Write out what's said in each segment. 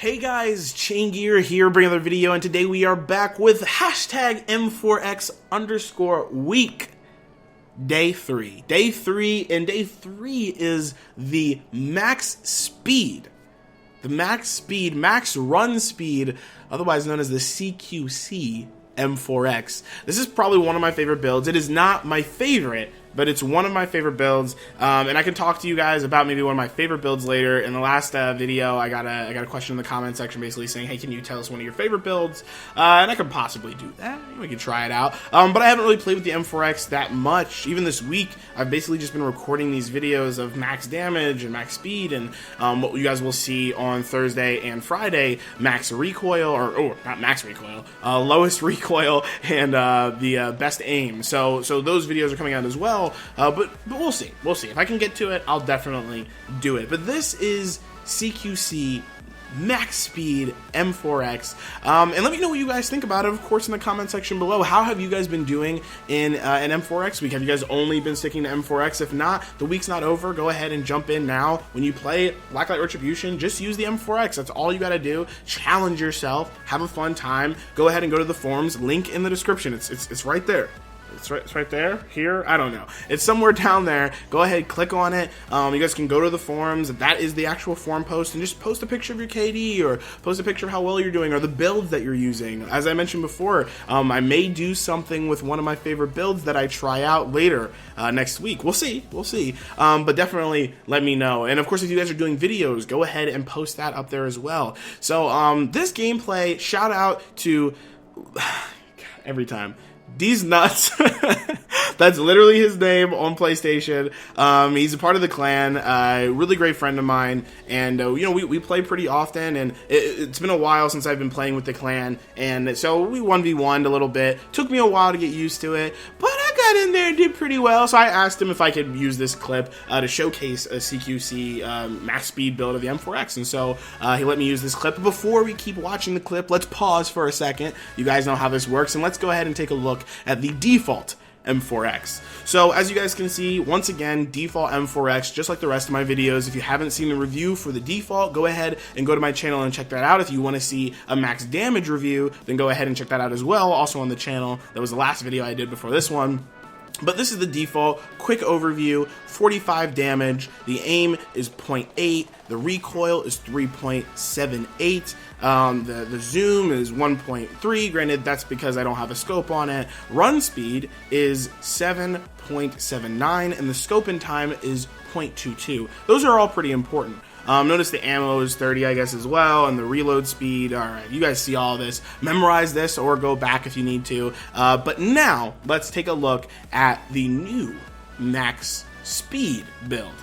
Hey guys, Chain Gear here, bringing another video, and today we are back with hashtag M4X_week. Day 3. Day 3, and day 3 is the max speed. The max run speed, otherwise known as the CQC M4X. This is probably one of my favorite builds. It is not my favorite, but it's one of my favorite builds, and I can talk to you guys about maybe one of my favorite builds later. In the last video, I got a question in the comment section basically saying, hey, can you tell us one of your favorite builds? And I could possibly do that. We could try it out. But I haven't really played with the M4X that much. Even this week, I've basically just been recording these videos of max damage and max speed, and what you guys will see on Thursday and Friday, max recoil, or not max recoil, lowest recoil, and the best aim. So those videos are coming out as well. But we'll see. We'll see. If I can get to it, I'll definitely do it. But this is CQC Max Speed M4X. And let me know what you guys think about it, of course, in the comment section below. How have you guys been doing in an M4X week? Have you guys only been sticking to M4X? If not, the week's not over. Go ahead and jump in now. When you play Blacklight Retribution, just use the M4X. That's all you gotta do. Challenge yourself. Have a fun time. Go ahead and go to the forums. Link in the description. It's right there. It's right there, here, I don't know. It's somewhere down there. Go ahead, click on it. You guys can go to the forums. That is the actual forum post, and just post a picture of your KD, or post a picture of how well you're doing, or the builds that you're using. As I mentioned before, I may do something with one of my favorite builds that I try out later next week. We'll see. But definitely let me know. And of course, if you guys are doing videos, go ahead and post that up there as well. So this gameplay, shout out to every time. D's Nuts. That's literally his name on PlayStation. He's a part of the clan, really great friend of mine, and you know, we play pretty often, and it's been a while since I've been playing with the clan, and so we 1v1'd a little bit. Took me a while to get used to it, but I got in there and did pretty well. So I asked him if I could use this clip to showcase a CQC max speed build of the M4X, and so he let me use this clip. But before we keep watching the clip, let's pause for a second. You guys know how this works, and let's go ahead and take a look at the default M4X. So as you guys can see, once again, default M4X, just like the rest of my videos. If you haven't seen the review for the default, go ahead and go to my channel and check that out. If you want to see a max damage review, then go ahead and check that out as well, also on the channel. That was the last video I did before this one. But this is the default, quick overview, 45 damage, the aim is 0.8, the recoil is 3.78, the zoom is 1.3, granted that's because I don't have a scope on it, run speed is 7.79, and the scope in time is 0.22. Those are all pretty important. Notice the ammo is 30, I guess, as well, and the reload speed. Alright, you guys see all this. Memorize this or go back if you need to. But now, let's take a look at the new max speed build.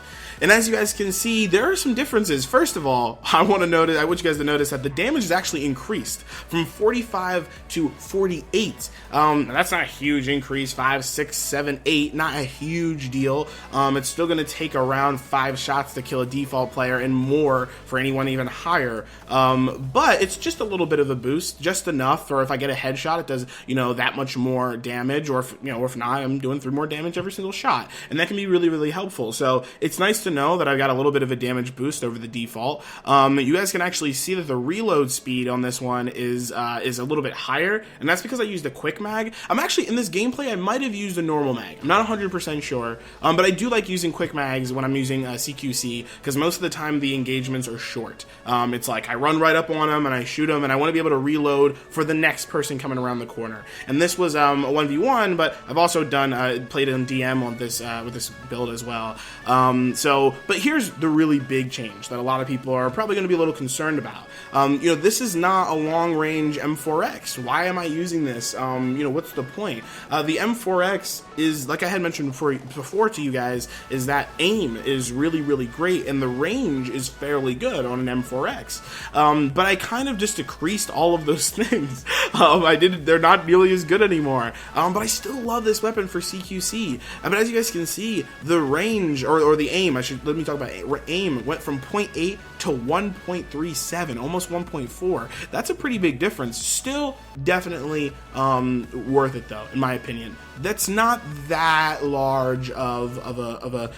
And as you guys can see, there are some differences. First of all, I want you guys to notice that the damage is actually increased from 45 to 48. That's not a huge increase, 5, 6, 7, 8, not a huge deal. It's still going to take around 5 shots to kill a default player and more for anyone even higher. But it's just a little bit of a boost, just enough, or if I get a headshot, it does, you know, that much more damage, or if not, I'm doing 3 more damage every single shot. And that can be really, really helpful. So it's nice to know that I've got a little bit of a damage boost over the default. You guys can actually see that the reload speed on this one is a little bit higher, and that's because I used a quick mag. I'm actually, in this gameplay, I might have used a normal mag. I'm not 100% sure, but I do like using quick mags when I'm using CQC, because most of the time the engagements are short. It's like I run right up on them and I shoot them, and I want to be able to reload for the next person coming around the corner. And this was a 1v1, but I've also played in DM on this with this build as well. But here's the really big change that a lot of people are probably going to be a little concerned about. You know, this is not a long-range M4X. Why am I using this? You know, what's the point? The M4X is, like I had mentioned before to you guys, is that aim is really, really great, and the range is fairly good on an M4X. But I kind of just decreased all of those things. They're not nearly as good anymore. But I still love this weapon for CQC. But as you guys can see, the range, or the aim, let me talk about aim, went from 0.8 to 1.37, almost 1.4. That's a pretty big difference. Still definitely worth it though, in my opinion. That's not that large of a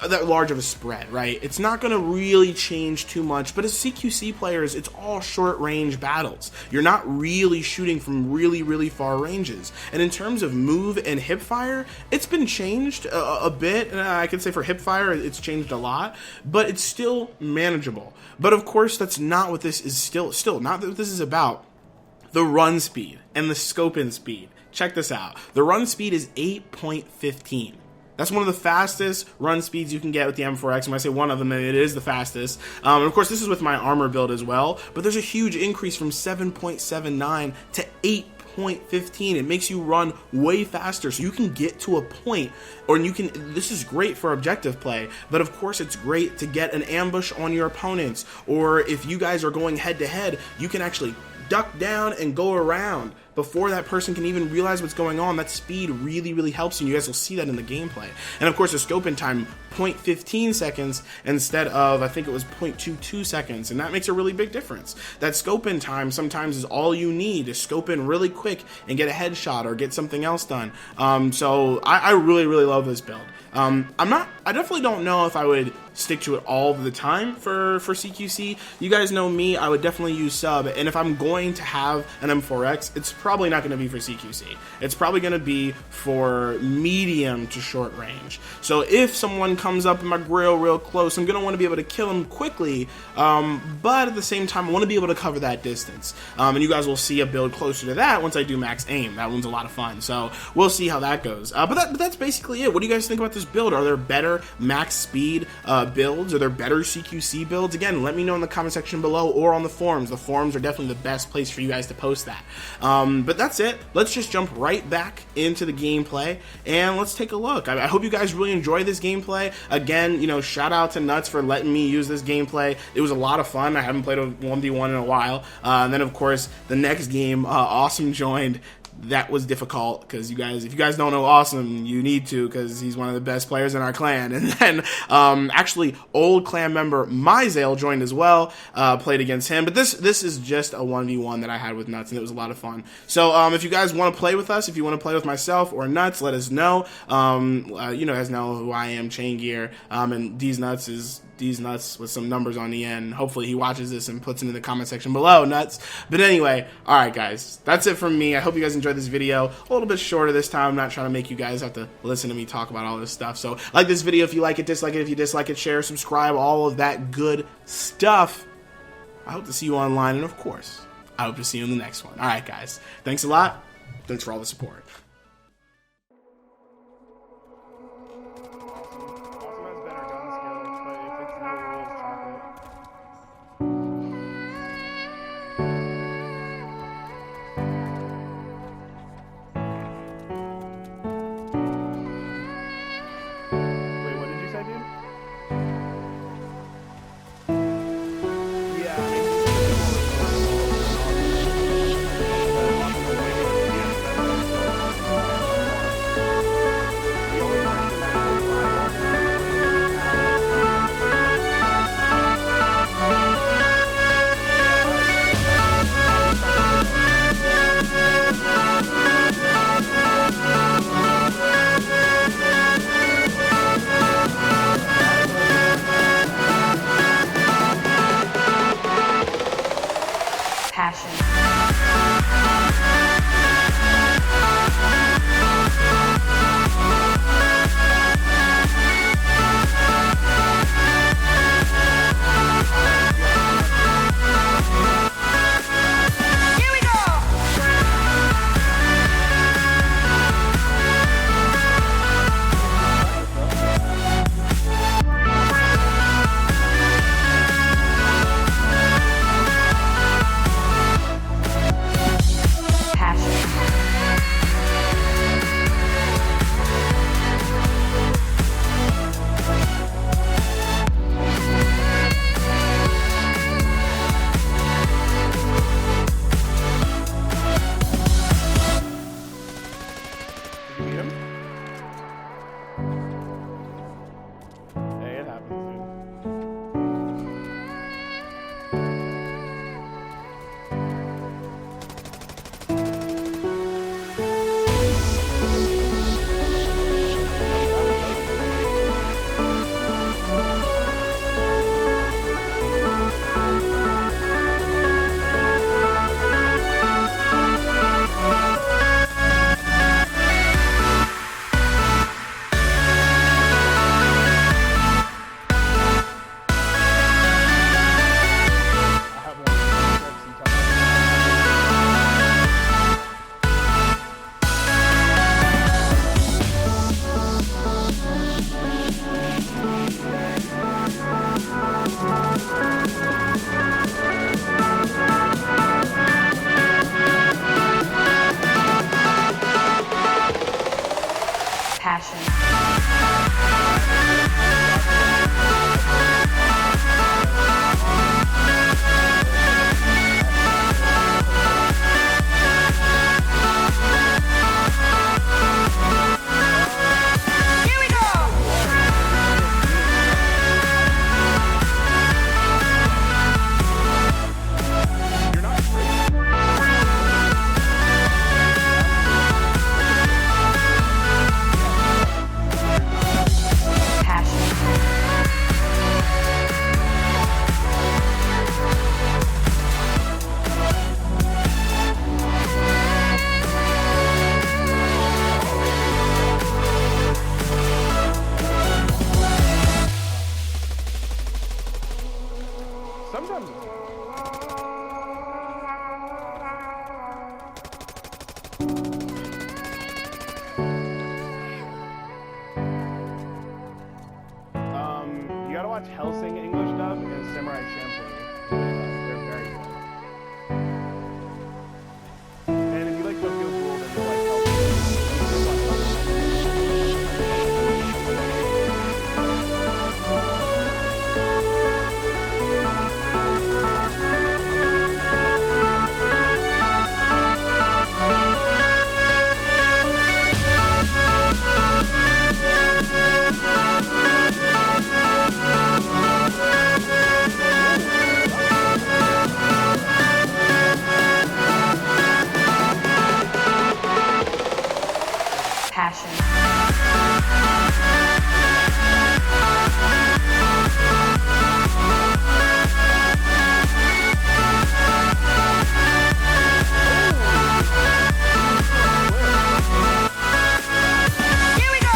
that large of a spread, right? It's not going to really change too much, but as CQC players, it's all short range battles. You're not really shooting from really, really far ranges. And in terms of move and hip fire, it's been changed a bit. I can say for hip fire, it's changed a lot, but it's still manageable. But of course, that's not what this is still not what this is about. The run speed and the scope and speed. Check this out. The run speed is 8.15. That's one of the fastest run speeds you can get with the M4X. When I say one of them, it is the fastest. And of course, this is with my armor build as well. But there's a huge increase from 7.79 to 8.15. It makes you run way faster, so you can get to a point, or you can. This is great for objective play, but of course, it's great to get an ambush on your opponents. Or if you guys are going head to head, you can actually duck down and go around before that person can even realize what's going on. That speed really, really helps, and you guys will see that in the gameplay. And of course, the scope in time, 0.15 seconds instead of, I think it was 0.22 seconds, and that makes a really big difference. That scope in time sometimes is all you need to scope in really quick and get a headshot or get something else done. So I really, really love this build. I definitely don't know if I would stick to it all the time for CQC. You guys know me, I would definitely use sub, and if I'm going to have an M4X, it's probably not going to be for CQC. It's probably going to be for medium to short range. So if someone comes up in my grill real close, I'm going to want to be able to kill them quickly, but at the same time, I want to be able to cover that distance. And you guys will see a build closer to that once I do max aim. That one's a lot of fun, so we'll see how that goes. But that's basically it. What do you guys think about this build? Are there better max speed builds? Are there better CQC builds? Again, let me know in the comment section below or on the forums. The forums are definitely the best place for you guys to post that. But that's it. Let's just jump right back into the gameplay and let's take a look. I hope you guys really enjoy this gameplay. Again, you know, shout out to Nuts for letting me use this gameplay. It was a lot of fun. I haven't played a 1v1 in a while. And then of course the next game, Awesome joined. That was difficult because if you guys don't know Awesome, you need to, because he's one of the best players in our clan. And then actually old clan member Myzale joined as well, played against him. But this is just a 1v1 that I had with Nuts, and it was a lot of fun. So if you guys want to play with us, if you want to play with myself or Nuts, let us know. You guys know who I am, Chain Gear, and These Nuts is These Nuts with some numbers on the end. Hopefully he watches this and puts it in the comment section below, Nuts. But anyway, alright guys, that's it from me. I hope you guys enjoyed this video. A little bit shorter this time. I'm not trying to make you guys have to listen to me talk about all this stuff. So like this video if you like it, dislike it if you dislike it, share, subscribe, all of that good stuff. I hope to see you online, and of course, I hope to see you in the next one. Alright guys, thanks a lot. Thanks for all the support. Sometimes. You gotta watch Hellsing English dub and Samurai Champloo. They're very good. And if you like Tokyo Ghoul, then you'll like Hellsing. Passion. Here we go.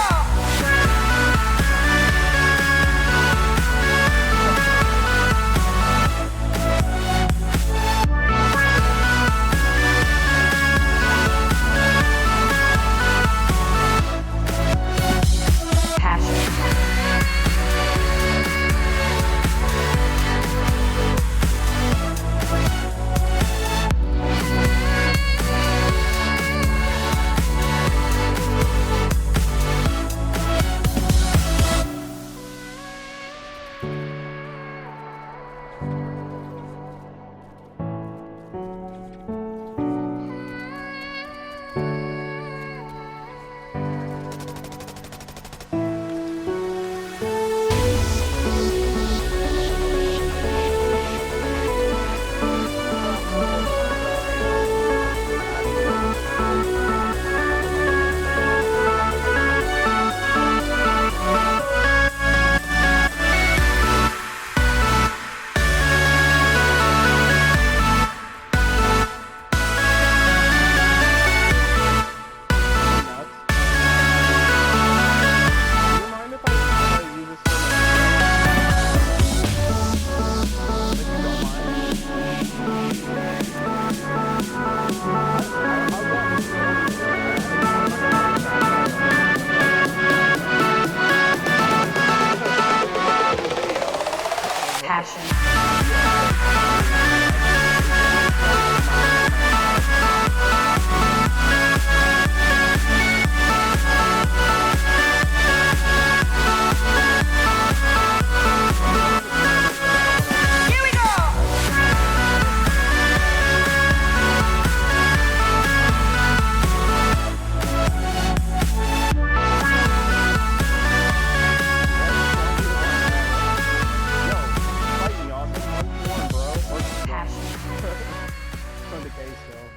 On the case though.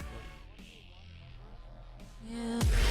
Yeah.